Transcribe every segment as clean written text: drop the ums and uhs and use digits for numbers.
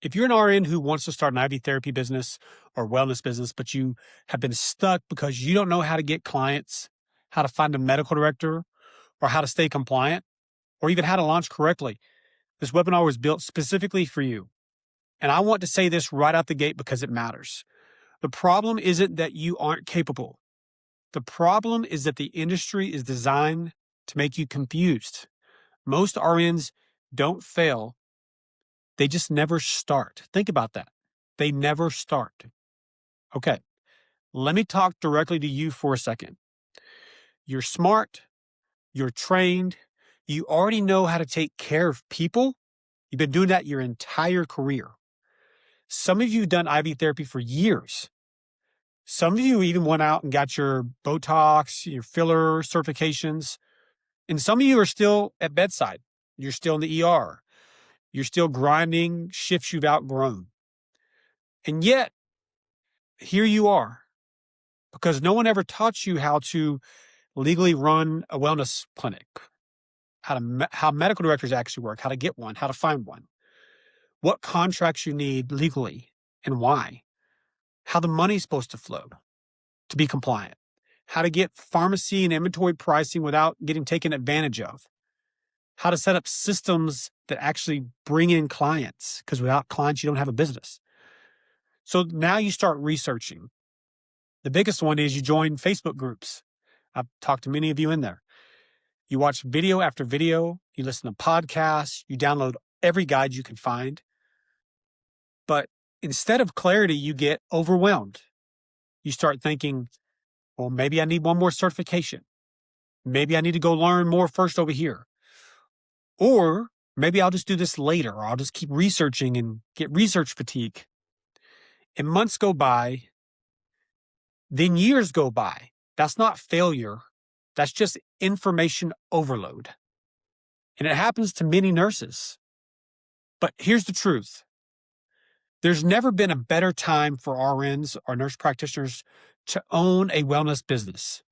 If you're an RN who wants to start an IV therapy business or wellness business, but you have been stuck because you don't know how to get clients, how to find a medical director, or how to stay compliant, or even how to launch correctly, this webinar was built specifically for you. And I want to say this right out the gate because it matters. The problem isn't that you aren't capable. The problem is that the industry is designed to make you confused. Most RNs don't fail. They just never start. Think about that. They never start. Okay, let me talk directly to you for a second. You're smart. You're trained. You already know how to take care of people. You've been doing that your entire career. Some of you have done IV therapy for years. Some of you even went out and got your Botox, your filler certifications. And some of you are still at bedside. You're still in the ER. You're still grinding shifts you've outgrown. And yet, here you are, because no one ever taught you how to legally run a wellness clinic, how medical directors actually work, how to get one, how to find one, what contracts you need legally and why, how the money's supposed to flow to be compliant, how to get pharmacy and inventory pricing without getting taken advantage of, how to set up systems that actually bring in clients, because without clients, you don't have a business. So now you start researching. The biggest one is you join Facebook groups. I've talked to many of you in there. You watch video after video, you listen to podcasts, you download every guide you can find. But instead of clarity, you get overwhelmed. You start thinking, well, maybe I need one more certification. Maybe I need to go learn more first over here. Or maybe I'll just do this later, or I'll just keep researching and get research fatigue. And months go by, then years go by. That's not failure. That's just information overload. And it happens to many nurses. But here's the truth. There's never been a better time for RNs or nurse practitioners to own a wellness business.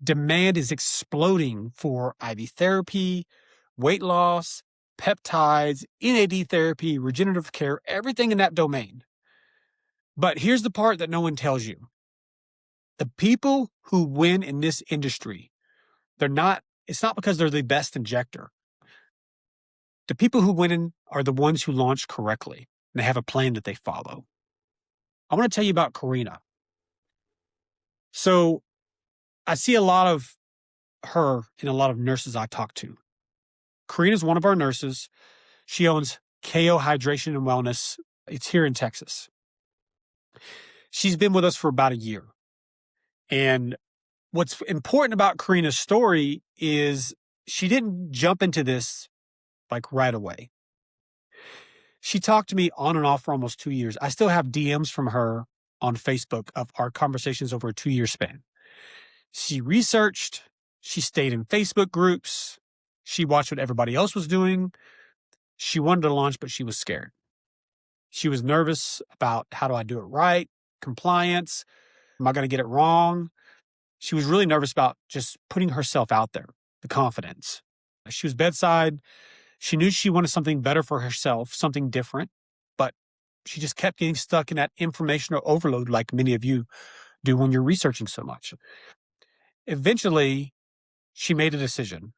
Demand is exploding for IV therapy, weight loss, peptides, NAD therapy, regenerative care, everything in that domain. But here's the part that no one tells you. The people who win in this industry, it's not because they're the best injector. The people who win are the ones who launch correctly, and they have a plan that they follow. I want to tell you about Karina. So I see a lot of her in a lot of nurses I talk to. Karina is one of our nurses. She owns KO Hydration and Wellness. It's here in Texas. She's been with us for about a year. And what's important about Karina's story is she didn't jump into this like right away. She talked to me on and off for almost 2 years. I still have DMs from her on Facebook of our conversations over a 2-year span. She researched, she stayed in Facebook groups, she watched what everybody else was doing. She wanted to launch, but she was scared. She was nervous about, how do I do it right? Compliance. Am I going to get it wrong? She was really nervous about just putting herself out there, the confidence. She was bedside. She knew she wanted something better for herself, something different, but she just kept getting stuck in that informational overload like many of you do when you're researching so much. Eventually, she made a decision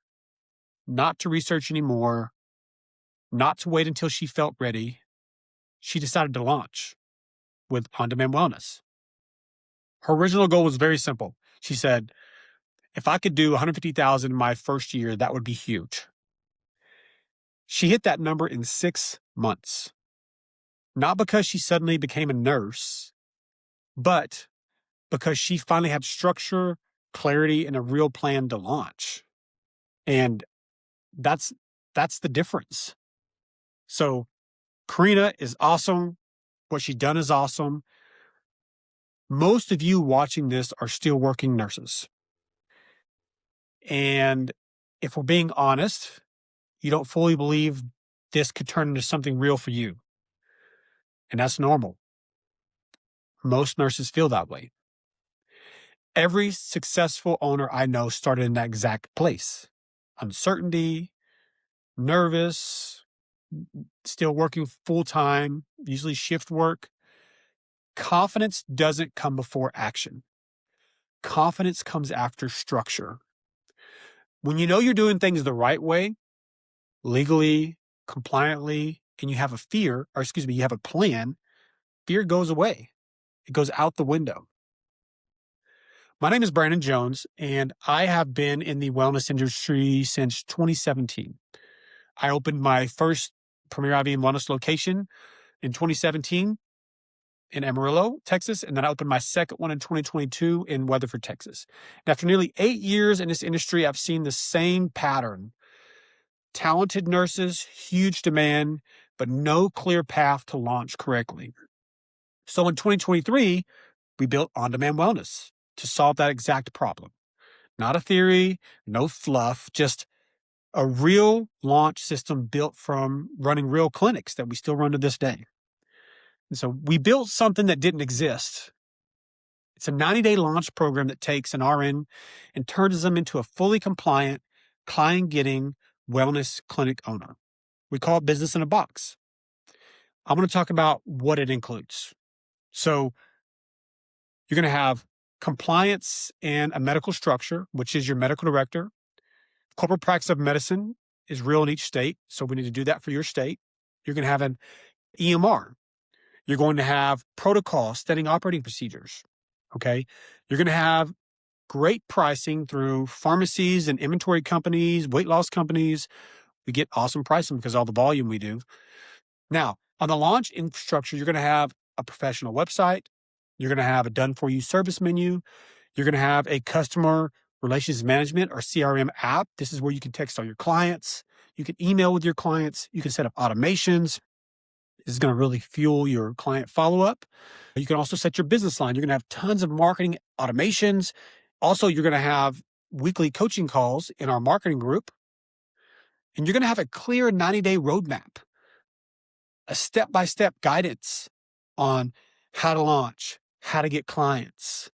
not to research anymore, not to wait until she felt ready. She decided to launch with On-Demand Wellness. Her original goal was very simple. She said, if I could do $150,000 in my first year, that would be huge. She hit that number in 6 months. Not because she suddenly became a nurse, but because she finally had structure, clarity, and a real plan to launch. And that's the difference. So Karina is awesome. What she's done is awesome. Most of you watching this are still working nurses. And if we're being honest, you don't fully believe this could turn into something real for you. And that's normal. Most nurses feel that way. Every successful owner I know started in that exact place. Uncertainty, nervous, still working full time, usually shift work. Confidence doesn't come before action. Confidence comes after structure. When you know you're doing things the right way, legally, compliantly, and you have you have a plan, fear goes away. It goes out the window. My name is Brandon Jones, and I have been in the wellness industry since 2017. I opened my first Premier IB and Wellness location in 2017 in Amarillo, Texas, and then I opened my second one in 2022 in Weatherford, Texas. And after nearly 8 years in this industry, I've seen the same pattern. Talented nurses, huge demand, but no clear path to launch correctly. So in 2023, we built On-Demand Wellness to solve that exact problem. Not a theory, no fluff, just a real launch system built from running real clinics that we still run to this day. And so we built something that didn't exist. It's a 90-day launch program that takes an RN and turns them into a fully compliant, client-getting wellness clinic owner. We call it business in a box. I'm going to talk about what it includes. So you're going to have compliance and a medical structure, which is your medical director. Corporate practice of medicine is real in each state, so we need to do that for your state. You're going to have an EMR. You're going to have protocols, standing operating procedures, okay? You're going to have great pricing through pharmacies and inventory companies, weight loss companies. We get awesome pricing because of all the volume we do. Now, on the launch infrastructure, you're going to have a professional website. You're going to have a done-for-you service menu. You're going to have a customer relations management or CRM app. This is where you can text all your clients. You can email with your clients. You can set up automations. This is going to really fuel your client follow-up. You can also set your business line. You're going to have tons of marketing automations. Also, you're going to have weekly coaching calls in our marketing group. And you're going to have a clear 90-day roadmap, a step-by-step guidance on how to launch, how to get clients.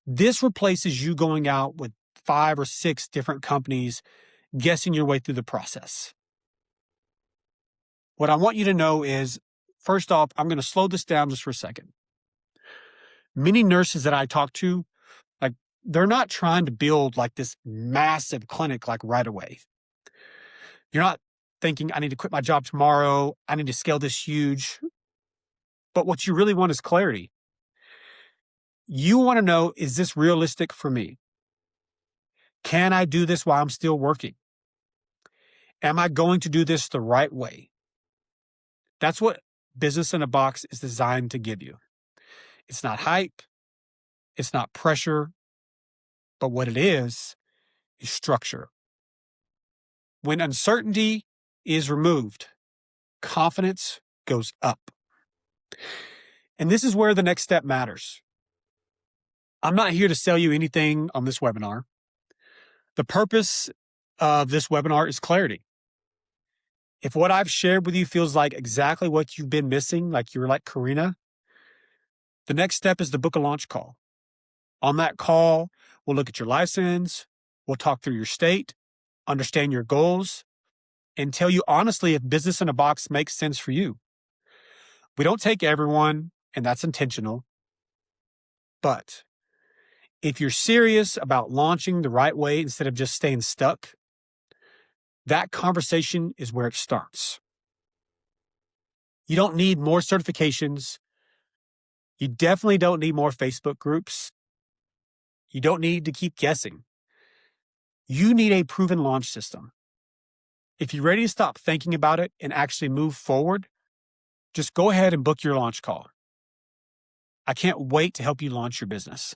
This replaces you going out with 5 or 6 different companies, guessing your way through the process. What I want you to know is, first off, I'm going to slow this down just for a second. Many nurses that I talk to, they're not trying to build this massive clinic right away. You're not thinking, I need to quit my job tomorrow. I need to scale this huge. But what you really want is clarity. You want to know, is this realistic for me? Can I do this while I'm still working? Am I going to do this the right way? That's what Business in a Box is designed to give you. It's not hype. It's not pressure. But what it is structure. When uncertainty is removed, confidence goes up. And this is where the next step matters. I'm not here to sell you anything on this webinar. The purpose of this webinar is clarity. If what I've shared with you feels like exactly what you've been missing, like you're like Karina, the next step is to book a launch call. On that call, we'll look at your license, we'll talk through your state, understand your goals, and tell you honestly if Business in a Box makes sense for you. We don't take everyone, and that's intentional. But if you're serious about launching the right way instead of just staying stuck, that conversation is where it starts. You don't need more certifications. You definitely don't need more Facebook groups. You don't need to keep guessing. You need a proven launch system. If you're ready to stop thinking about it and actually move forward, just go ahead and book your launch call. I can't wait to help you launch your business.